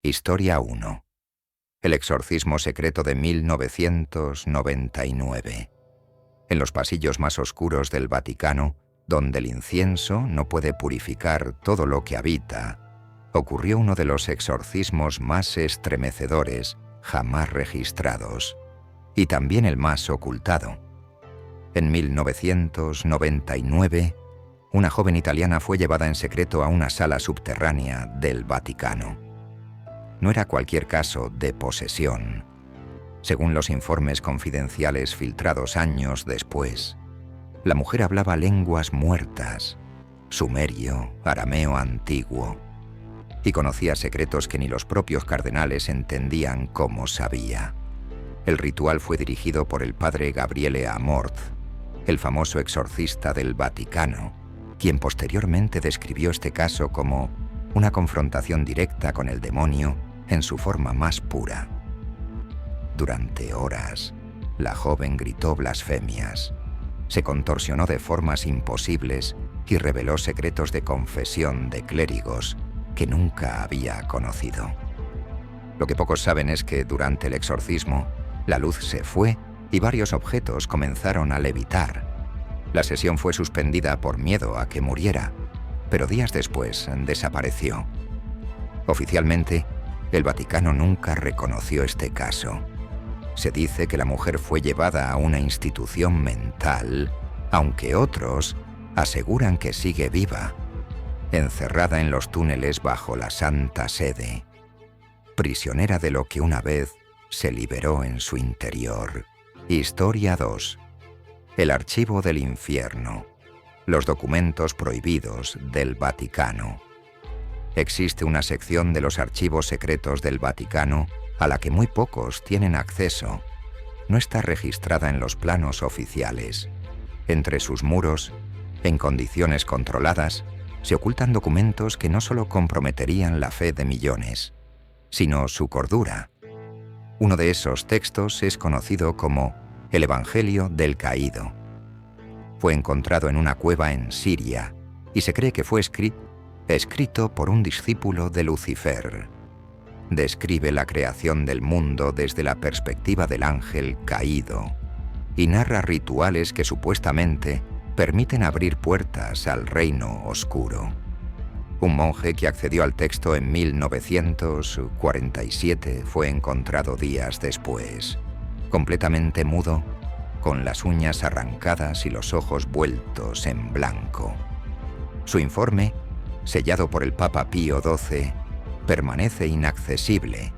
Historia 1. El exorcismo secreto de 1999. En los pasillos más oscuros del Vaticano, donde el incienso no puede purificar todo lo que habita, ocurrió uno de los exorcismos más estremecedores jamás registrados, y también el más ocultado. En 1999, una joven italiana fue llevada en secreto a una sala subterránea del Vaticano. No era cualquier caso de posesión. Según los informes confidenciales filtrados años después, la mujer hablaba lenguas muertas, sumerio, arameo antiguo, y conocía secretos que ni los propios cardenales entendían cómo sabía. El ritual fue dirigido por el padre Gabriele Amorth, el famoso exorcista del Vaticano, quien posteriormente describió este caso como una confrontación directa con el demonio en su forma más pura. Durante horas, la joven gritó blasfemias, se contorsionó de formas imposibles y reveló secretos de confesión de clérigos que nunca había conocido. Lo que pocos saben es que durante el exorcismo, la luz se fue y varios objetos comenzaron a levitar. La sesión fue suspendida por miedo a que muriera, pero días después desapareció. Oficialmente, el Vaticano nunca reconoció este caso. Se dice que la mujer fue llevada a una institución mental, aunque otros aseguran que sigue viva, encerrada en los túneles bajo la Santa Sede, prisionera de lo que una vez se liberó en su interior. Historia 2. El archivo del infierno. Los documentos prohibidos del Vaticano. Existe una sección de los archivos secretos del Vaticano a la que muy pocos tienen acceso. No está registrada en los planos oficiales. Entre sus muros, en condiciones controladas, se ocultan documentos que no solo comprometerían la fe de millones, sino su cordura. Uno de esos textos es conocido como el Evangelio del Caído. Fue encontrado en una cueva en Siria y se cree que fue escrito por un discípulo de Lucifer. Describe la creación del mundo desde la perspectiva del ángel caído y narra rituales que supuestamente permiten abrir puertas al reino oscuro. Un monje que accedió al texto en 1947 fue encontrado días después, completamente mudo, con las uñas arrancadas y los ojos vueltos en blanco. Su informe, sellado por el Papa Pío XII, permanece inaccesible.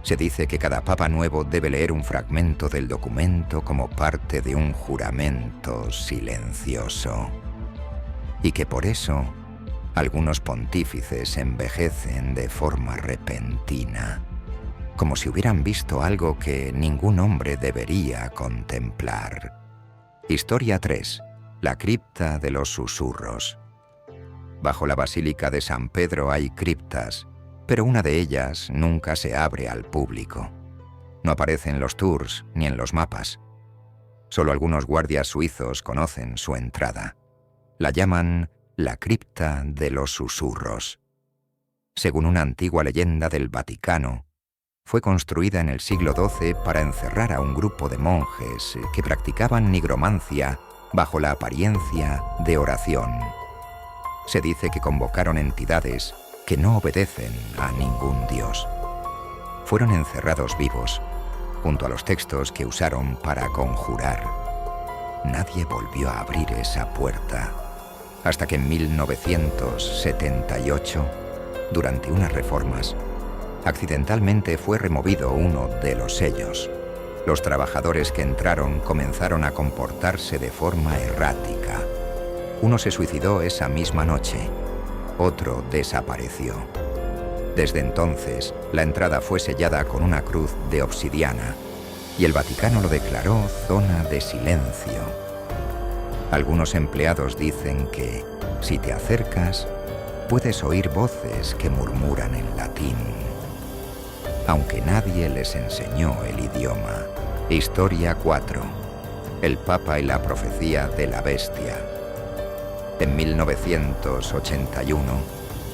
Se dice que cada papa nuevo debe leer un fragmento del documento como parte de un juramento silencioso. Y que por eso, algunos pontífices envejecen de forma repentina, como si hubieran visto algo que ningún hombre debería contemplar. Historia 3. La cripta de los susurros. Bajo la Basílica de San Pedro hay criptas, pero una de ellas nunca se abre al público. No aparece en los tours ni en los mapas. Solo algunos guardias suizos conocen su entrada. La llaman la cripta de los susurros. Según una antigua leyenda del Vaticano, fue construida en el siglo XII para encerrar a un grupo de monjes que practicaban nigromancia bajo la apariencia de oración. Se dice que convocaron entidades que no obedecen a ningún dios. Fueron encerrados vivos, junto a los textos que usaron para conjurar. Nadie volvió a abrir esa puerta, hasta que en 1978, durante unas reformas, accidentalmente fue removido uno de los sellos. Los trabajadores que entraron comenzaron a comportarse de forma errática. Uno se suicidó esa misma noche, otro desapareció. Desde entonces, la entrada fue sellada con una cruz de obsidiana y el Vaticano lo declaró zona de silencio. Algunos empleados dicen que, si te acercas, puedes oír voces que murmuran en latín, aunque nadie les enseñó el idioma. Historia 4. El Papa y la profecía de la bestia. En 1981,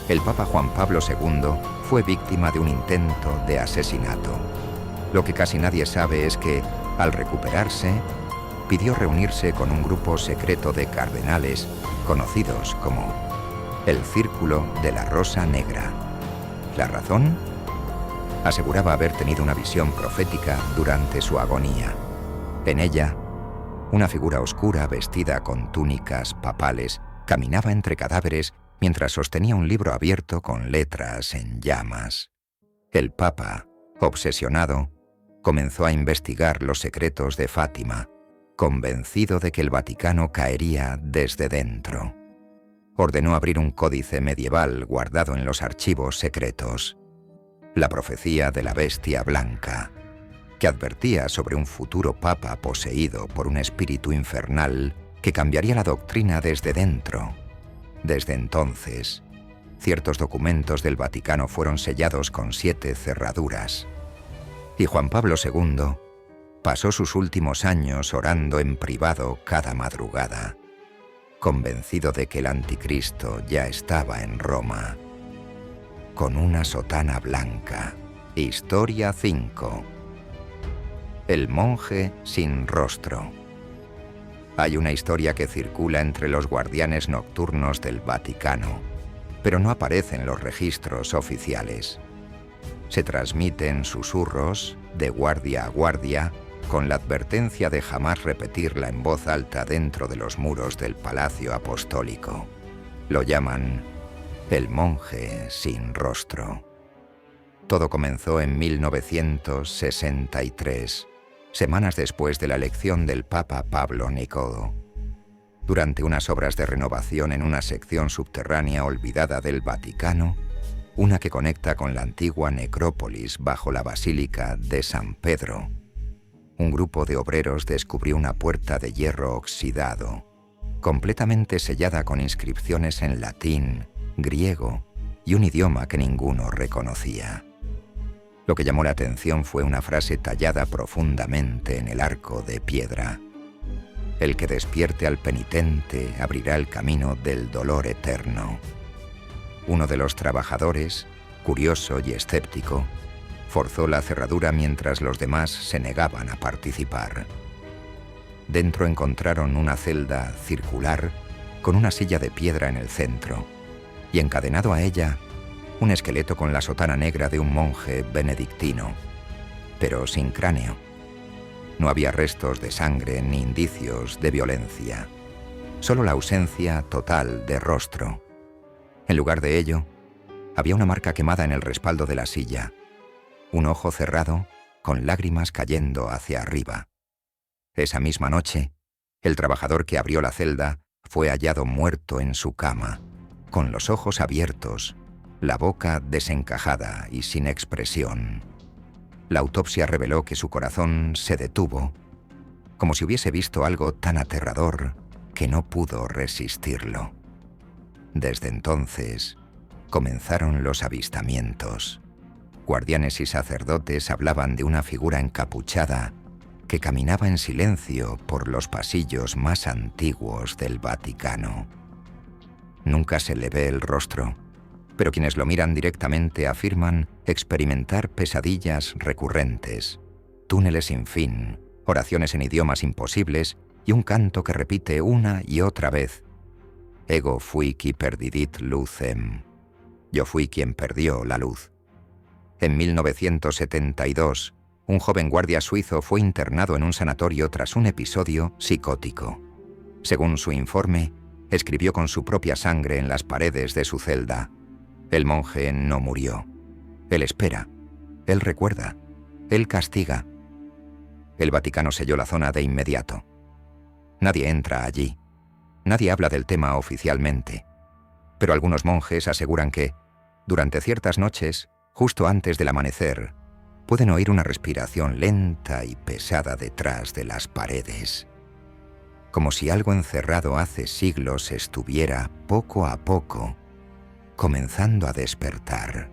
el Papa Juan Pablo II fue víctima de un intento de asesinato. Lo que casi nadie sabe es que, al recuperarse, pidió reunirse con un grupo secreto de cardenales conocidos como el Círculo de la Rosa Negra. ¿La razón? Aseguraba haber tenido una visión profética durante su agonía. En ella, una figura oscura vestida con túnicas papales caminaba entre cadáveres mientras sostenía un libro abierto con letras en llamas. El Papa, obsesionado, comenzó a investigar los secretos de Fátima, convencido de que el Vaticano caería desde dentro. Ordenó abrir un códice medieval guardado en los archivos secretos, la profecía de la bestia blanca, que advertía sobre un futuro papa poseído por un espíritu infernal que cambiaría la doctrina desde dentro. Desde entonces, ciertos documentos del Vaticano fueron sellados con 7 cerraduras, y Juan Pablo II pasó sus últimos años orando en privado cada madrugada, convencido de que el anticristo ya estaba en Roma. Con una sotana blanca. Historia 5. El monje sin rostro. Hay una historia que circula entre los guardianes nocturnos del Vaticano, pero no aparece en los registros oficiales. Se transmiten susurros, de guardia a guardia, con la advertencia de jamás repetirla en voz alta dentro de los muros del Palacio Apostólico. Lo llaman el monje sin rostro. Todo comenzó en 1963, semanas después de la elección del Papa Pablo Nicodemo. Durante unas obras de renovación en una sección subterránea olvidada del Vaticano, una que conecta con la antigua necrópolis bajo la Basílica de San Pedro, un grupo de obreros descubrió una puerta de hierro oxidado, completamente sellada con inscripciones en latín, griego y un idioma que ninguno reconocía. Lo que llamó la atención fue una frase tallada profundamente en el arco de piedra: el que despierte al penitente abrirá el camino del dolor eterno. Uno de los trabajadores, curioso y escéptico, forzó la cerradura mientras los demás se negaban a participar. Dentro encontraron una celda circular con una silla de piedra en el centro y encadenado a ella un esqueleto con la sotana negra de un monje benedictino, pero sin cráneo. No había restos de sangre ni indicios de violencia, solo la ausencia total de rostro. En lugar de ello, había una marca quemada en el respaldo de la silla, un ojo cerrado con lágrimas cayendo hacia arriba. Esa misma noche, el trabajador que abrió la celda fue hallado muerto en su cama, con los ojos abiertos, la boca desencajada y sin expresión. La autopsia reveló que su corazón se detuvo, como si hubiese visto algo tan aterrador que no pudo resistirlo. Desde entonces, comenzaron los avistamientos. Guardianes y sacerdotes hablaban de una figura encapuchada que caminaba en silencio por los pasillos más antiguos del Vaticano. Nunca se le ve el rostro, pero quienes lo miran directamente afirman experimentar pesadillas recurrentes, túneles sin fin, oraciones en idiomas imposibles y un canto que repite una y otra vez: Ego fui qui perdidit lucem. Yo fui quien perdió la luz. En 1972, un joven guardia suizo fue internado en un sanatorio tras un episodio psicótico. Según su informe, escribió con su propia sangre en las paredes de su celda: el monje no murió. Él espera. Él recuerda. Él castiga. El Vaticano selló la zona de inmediato. Nadie entra allí. Nadie habla del tema oficialmente. Pero algunos monjes aseguran que, durante ciertas noches, justo antes del amanecer, pueden oír una respiración lenta y pesada detrás de las paredes, como si algo encerrado hace siglos estuviera, poco a poco, comenzando a despertar.